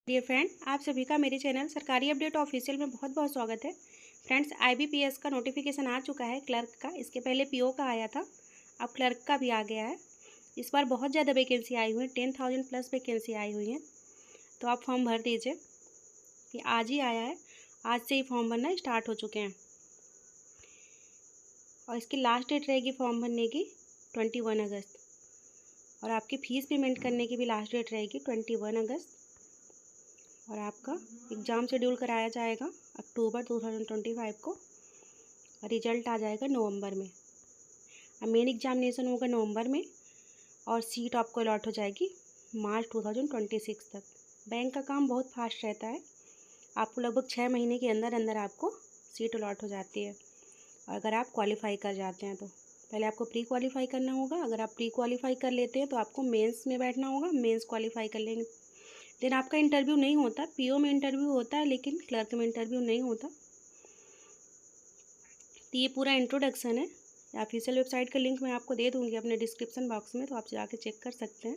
Dear friend, आप सभी का मेरे चैनल सरकारी अपडेट ऑफिशियल में बहुत बहुत स्वागत है। फ्रेंड्स, आईबीपीएस का नोटिफिकेशन आ चुका है क्लर्क का। इसके पहले पीओ का आया था, अब क्लर्क का भी आ गया है। इस बार बहुत ज़्यादा वैकेंसी आई हुई है, 10,000 प्लस वैकेंसी आई हुई है। तो आप फॉर्म भर दीजिए। ये आज ही आया है, आज से ही फॉर्म भरना स्टार्ट हो चुके हैं। और इसकी लास्ट डेट रहेगी फॉर्म भरने की 21 अगस्त। और आपकी फ़ीस पेमेंट करने की भी लास्ट डेट रहेगी 21 अगस्त। और आपका एग्ज़ाम शेड्यूल कराया जाएगा अक्टूबर 2025 को। रिजल्ट आ जाएगा नवंबर में। अब मेन एग्जामिनेशन होगा नवंबर में और सीट आपको अलॉट हो जाएगी मार्च 2026 तक। बैंक का काम बहुत फास्ट रहता है, आपको लगभग 6 महीने के अंदर अंदर आपको सीट अलॉट हो जाती है। और अगर आप क्वालिफाई कर जाते हैं तो पहले आपको प्री क्वालिफाई करना होगा। अगर आप प्री क्वालिफाई कर लेते हैं तो आपको मेंस में बैठना होगा। मेंस क्वालिफाई कर लेंगे देन आपका इंटरव्यू नहीं होता। पीओ में इंटरव्यू होता है लेकिन क्लर्क में इंटरव्यू नहीं होता। तो ये पूरा इंट्रोडक्शन है। ऑफिशियल वेबसाइट का लिंक मैं आपको दे दूँगी अपने डिस्क्रिप्शन बॉक्स में, तो आप जाके चेक कर सकते हैं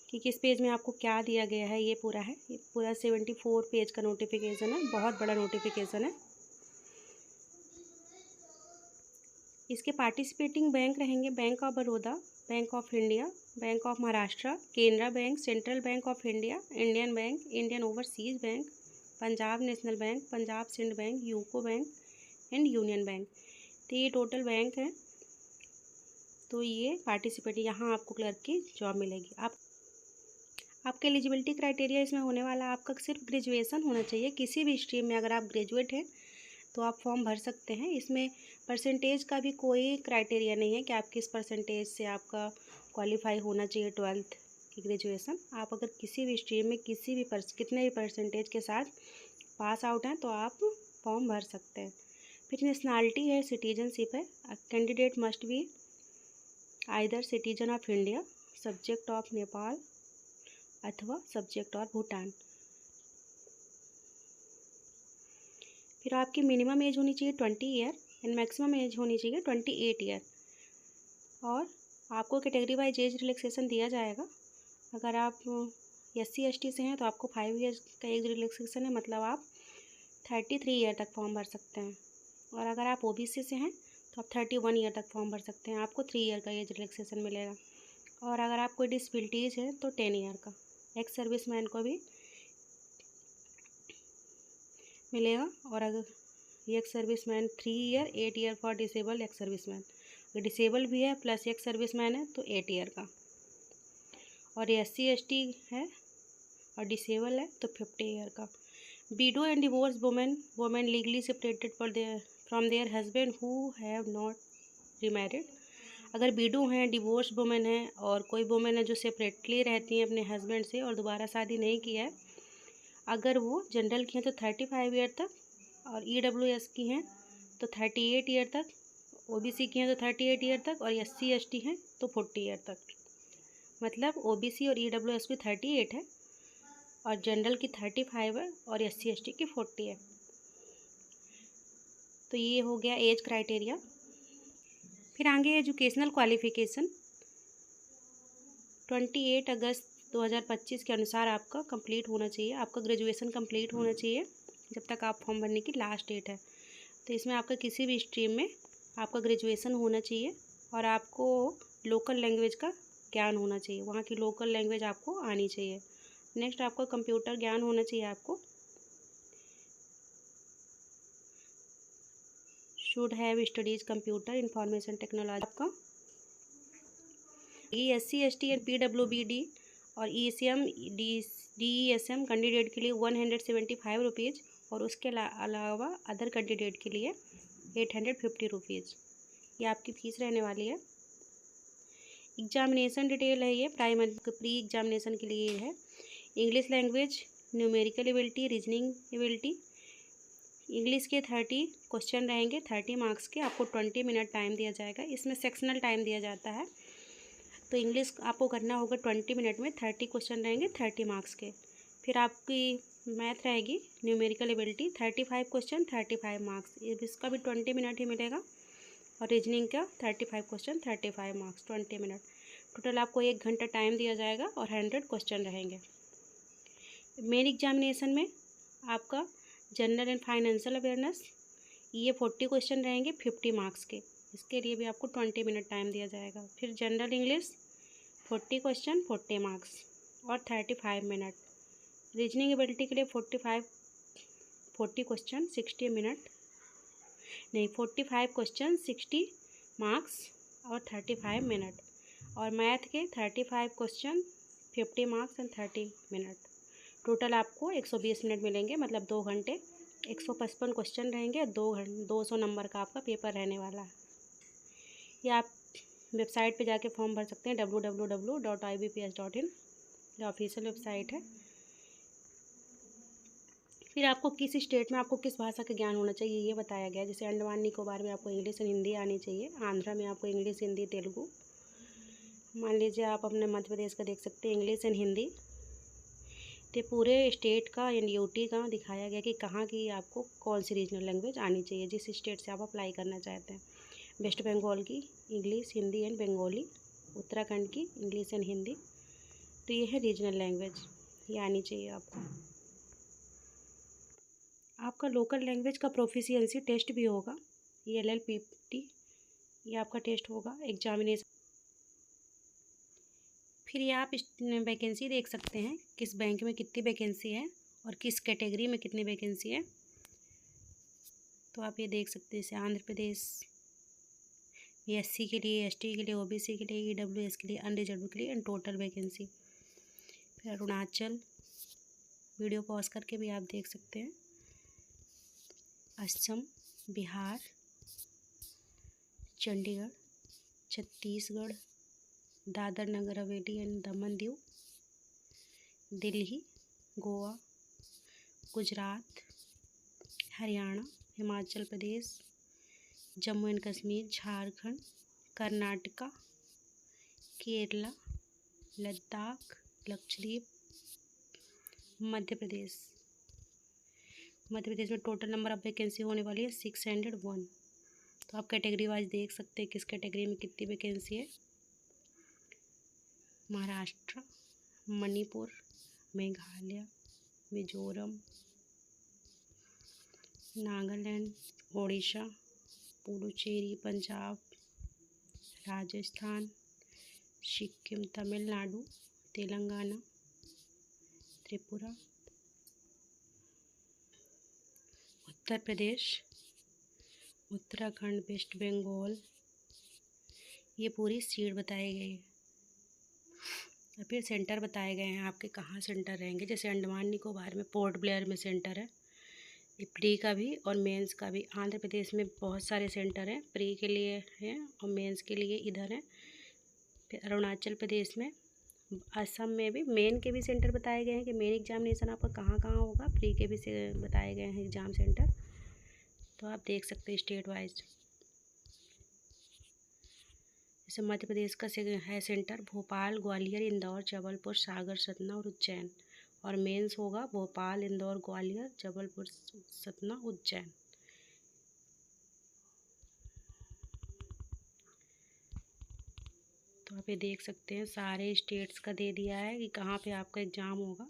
कि किस पेज में आपको क्या दिया गया है। ये पूरा 74 पेज का नोटिफिकेशन है, बहुत बड़ा नोटिफिकेशन है। इसके पार्टिसिपेटिंग बैंक रहेंगे bank of Baroda, bank of India, bank of Maharashtra, Canara bank, central bank of India, Indian bank, Indian overseas bank, Punjab national bank, Punjab Sindh bank, UCO bank and union bank. तो ये टोटल बैंक है। तो ये पार्टिसिपेट, यहाँ आपको क्लर्क की job मिलेगी। आपके एलिजिबिलिटी क्राइटेरिया इसमें होने वाला, आपका सिर्फ ग्रेजुएशन होना चाहिए किसी भी स्ट्रीम में। अगर आप ग्रेजुएट हैं तो आप फॉर्म भर सकते हैं। इसमें परसेंटेज का भी कोई क्राइटेरिया नहीं है कि आप किस परसेंटेज से आपका क्वालिफाई होना चाहिए 12th की ग्रेजुएशन। आप अगर किसी भी स्ट्रीम में कितने भी परसेंटेज के साथ पास आउट हैं तो आप फॉर्म भर सकते हैं। फिर नेशनैलिटी है, सिटीजनशिप है। Candidate must be either citizen of India, subject of Nepal अथवा सब्जेक्ट ऑफ भूटान। फिर आपकी मिनिमम एज होनी चाहिए 20 ईयर एंड मैक्सिमम एज होनी चाहिए 28 ईयर। और आपको कैटेगरी वाइज एज रिलैक्सेशन दिया जाएगा। अगर आप SC/ST से हैं तो आपको 5 ईयर्स का एज रिलैक्सेशन है, मतलब आप 33 ईयर तक फॉर्म भर सकते हैं। और अगर आप OBC से हैं तो आप 31 ईयर तक फॉर्म भर सकते हैं, आपको 3 ईयर का एज रिलैक्सेशन मिलेगा। और अगर आप कोई डिसबिलिटीज़ है तो 10 ईयर का। एक्स सर्विसमैन को भी मिलेगा। और अगर ex serviceman 3 year, 8 year for disable ex serviceman. अगर डिसेबल भी है प्लस एक्स सर्विसमैन है तो 8 ईयर का। और SC/ST है और डिसेबल है तो 50 ईयर का। Window and divorce women legally separated from there husband who have not remarried. अगर विडो हैं, डिवोर्स वुमेन है और कोई वुमेन है जो सेपरेटली रहती हैं अपने हस्बैंड से और दोबारा शादी नहीं की है, अगर वो जनरल की हैं तो 35 ईयर तक, और EWS की हैं तो 38 ईयर तक, OBC की हैं तो 38 ईयर तक, और SC/ST हैं तो 40 ईयर तक। मतलब OBC और EWS की 38 है और जनरल की 35 है और SC/ST की 40 है। तो ये हो गया एज क्राइटेरिया। फिर आगे एजुकेशनल क्वालिफ़िकेशन 28 अगस्त 2025 के अनुसार आपका कंप्लीट होना चाहिए। आपका ग्रेजुएशन कंप्लीट होना चाहिए जब तक आप फॉर्म भरने की लास्ट डेट है। तो इसमें आपका किसी भी स्ट्रीम में आपका ग्रेजुएशन होना चाहिए और आपको लोकल लैंग्वेज का ज्ञान होना चाहिए, वहाँ की लोकल लैंग्वेज आपको आनी चाहिए। नेक्स्ट आपका कंप्यूटर ज्ञान होना चाहिए। आपको should have studies computer information technology. आपका SC/ST एंड PWBD और ECM DESM कैंडिडेट के लिए 175 रुपीज़ और उसके अलावा अदर कैंडिडेट के लिए 850 रुपीज़ ये आपकी फ़ीस रहने वाली है। एग्जामिनेशन डिटेल है ये प्री एग्जामिनेशन के लिए है। English language, numerical ability, reasoning ability. English के 30 क्वेश्चन रहेंगे, 30 मार्क्स के। आपको 20 मिनट टाइम दिया जाएगा। इसमें सेक्शनल टाइम दिया जाता है। तो इंग्लिश आपको करना होगा 20 मिनट में, 30 क्वेश्चन रहेंगे 30 मार्क्स के। फिर आपकी मैथ रहेगी, न्यूमेरिकल एबिलिटी, 35 क्वेश्चन 35 मार्क्स, इसका भी 20 मिनट ही मिलेगा। और रीजनिंग का 35 क्वेश्चन 35 मार्क्स 20 मिनट। टोटल आपको 1 घंटा टाइम दिया जाएगा और 100 क्वेश्चन रहेंगे। मेन एग्जामिनेशन में आपका जनरल एंड फाइनेंशियल अवेयरनेस, ये 40 क्वेश्चन रहेंगे 50 मार्क्स के। इसके लिए भी आपको 20 मिनट टाइम दिया जाएगा। फिर जनरल इंग्लिश 40 क्वेश्चन 40 मार्क्स और 35 मिनट। रीजनिंग एबिलिटी के लिए 40 क्वेश्चन 60 मिनट, नहीं 45 क्वेश्चन 60 मार्क्स और 35 मिनट। और मैथ के 35 question 50 marks and 30 minute. Total आपको 120 मिनट मिलेंगे, मतलब 2 घंटे। 155 क्वेश्चन रहेंगे, 200 नंबर का आपका पेपर रहने वाला है। ये आप वेबसाइट पे जाके फॉर्म भर सकते हैं, www.ibps.in, जो ऑफिशियल वेबसाइट है। फिर आपको किस स्टेट में आपको किस भाषा का ज्ञान होना चाहिए ये बताया गया है। जैसे अंडमान निकोबार में आपको इंग्लिश एंड हिंदी आनी चाहिए, आंध्रा में आपको इंग्लिश हिंदी तेलुगु। मान लीजिए आप अपने मध्य प्रदेश का देख सकते हैं, इंग्लिश एंड हिंदी। तो पूरे स्टेट का एंड यूटी का दिखाया गया कि कहाँ की आपको कौन सी रीजनल लैंग्वेज आनी चाहिए, जिस स्टेट से आप अप्लाई करना चाहते हैं। वेस्ट बंगाल की इंग्लिश हिंदी एंड बंगाली, उत्तराखंड की इंग्लिश एंड हिंदी। तो ये है रीजनल लैंग्वेज, ये आनी चाहिए आपको। आपका लोकल लैंग्वेज का प्रोफिशिएंसी टेस्ट भी होगा, ये LLPT, ये आपका टेस्ट होगा एग्जामिनेशन। फिर ये आप वैकेंसी देख सकते हैं, किस बैंक में कितनी वैकेंसी है और किस कैटेगरी में कितनी वैकेंसी है। तो आप ये देख सकते हैं, जैसे आंध्र प्रदेश SC के लिए, ST के लिए, OBC के लिए, EWS के लिए, अनरिजर्व के लिए एंड टोटल वैकेंसी। फिर अरुणाचल, वीडियो पॉज करके भी आप देख सकते हैं। Assam, Bihar, Chandigarh, Chhattisgarh, Dadar Nagar Haveli and Daman Diu, Delhi, Goa, Gujarat, Haryana, Himachal Pradesh, Jammu and Kashmir, Jharkhand, Karnataka, Kerala, Ladakh, Lakshadweep, Madhya Pradesh. मध्य प्रदेश में टोटल नंबर ऑफ वैकेंसी होने वाली है 601। तो आप कैटेगरी वाइज देख सकते हैं किस कैटेगरी में कितनी वैकेंसी है। महाराष्ट्र, मणिपुर, मेघालय, मिजोरम, नागालैंड, ओडिशा, पुडुचेरी, पंजाब, राजस्थान, सिक्किम, तमिलनाडु, तेलंगाना, त्रिपुरा, उत्तर प्रदेश, उत्तराखंड, वेस्ट बंगाल, ये पूरी सीट बताई गई है। और फिर सेंटर बताए गए हैं आपके कहाँ सेंटर रहेंगे। जैसे अंडमान निकोबार में पोर्ट ब्लेयर में सेंटर है, ये प्री का भी और मेंस का भी। आंध्र प्रदेश में बहुत सारे सेंटर हैं, प्री के लिए हैं और मेंस के लिए इधर है। फिर अरुणाचल प्रदेश में, असम में भी मेन के भी सेंटर बताए गए हैं कि मेन एग्जामिनेशन आपका कहाँ कहाँ होगा। प्री के भी बताए गए हैं एग्ज़ाम सेंटर, तो आप देख सकते हैं स्टेट वाइज। जैसे मध्य प्रदेश का है सेंटर भोपाल, ग्वालियर, इंदौर, जबलपुर, सागर, सतना और उज्जैन। और मेंस होगा भोपाल, इंदौर, ग्वालियर, जबलपुर, सतना, उज्जैन। तो आप ये देख सकते हैं सारे स्टेट्स का दे दिया है कि कहाँ पे आपका एग्ज़ाम होगा।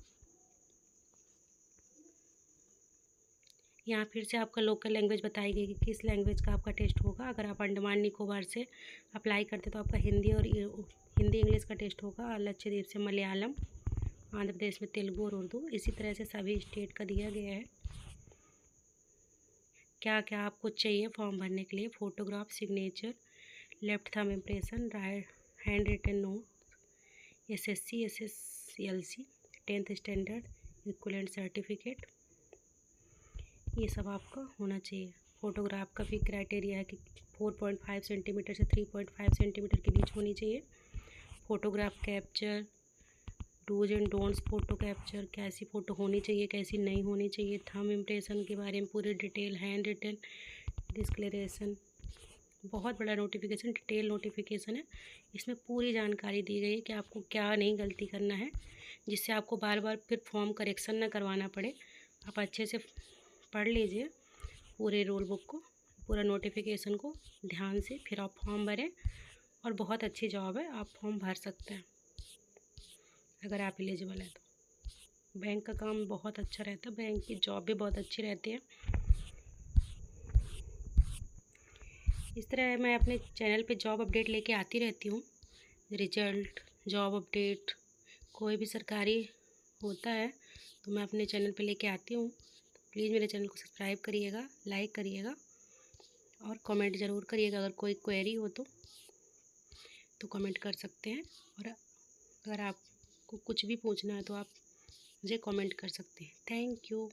यहाँ फिर से आपका लोकल लैंग्वेज बताई गई कि किस लैंग्वेज का आपका टेस्ट होगा। अगर आप अंडमान निकोबार से अप्लाई करते तो आपका हिंदी और हिंदी इंग्लिश का टेस्ट होगा, और लक्षद्वीप से मलयालम, आंध्र प्रदेश में तेलुगु और उर्दू। इसी तरह से सभी स्टेट का दिया गया है। क्या क्या आपको चाहिए फॉर्म भरने के लिए। Photograph, signature, left thumb impression, right hand written note, SSC SSLC 10th standard equivalent certificate, ये सब आपका होना चाहिए। फ़ोटोग्राफ का भी क्राइटेरिया है कि 4.5 सेंटीमीटर से 3.5 सेंटीमीटर के बीच होनी चाहिए। Photograph capture, dos and don'ts photo capture, कैसी फ़ोटो होनी चाहिए कैसी नहीं होनी चाहिए, थंब इम्प्रेशन के बारे में पूरी डिटेल, हैंड रिटन डिस्क्लेरेशन। बहुत बड़ा नोटिफिकेशन, डिटेल नोटिफिकेशन है। इसमें पूरी जानकारी दी गई है कि आपको क्या नहीं गलती करना है, जिससे आपको बार बार फिर फॉर्म करेक्शन ना करवाना पड़े। आप अच्छे से पढ़ लीजिए पूरे रूल बुक को, पूरा नोटिफिकेशन को ध्यान से, फिर आप फॉर्म भरें और बहुत अच्छी जॉब है, आप फॉर्म भर सकते हैं अगर आप एलिजिबल हैं तो। बैंक का काम बहुत अच्छा रहता है, बैंक की जॉब भी बहुत अच्छी रहती है। इस तरह मैं अपने चैनल पे जॉब अपडेट लेके आती रहती हूँ। रिजल्ट, जॉब अपडेट, कोई भी सरकारी होता है तो मैं अपने चैनल पे लेके आती हूँ। तो प्लीज़ मेरे चैनल को सब्सक्राइब करिएगा, लाइक करिएगा और कमेंट ज़रूर करिएगा। अगर कोई क्वेरी हो तो कमेंट कर सकते हैं, और अगर आपको कुछ भी पूछना है तो आप मुझे कमेंट कर सकते हैं। Thank you.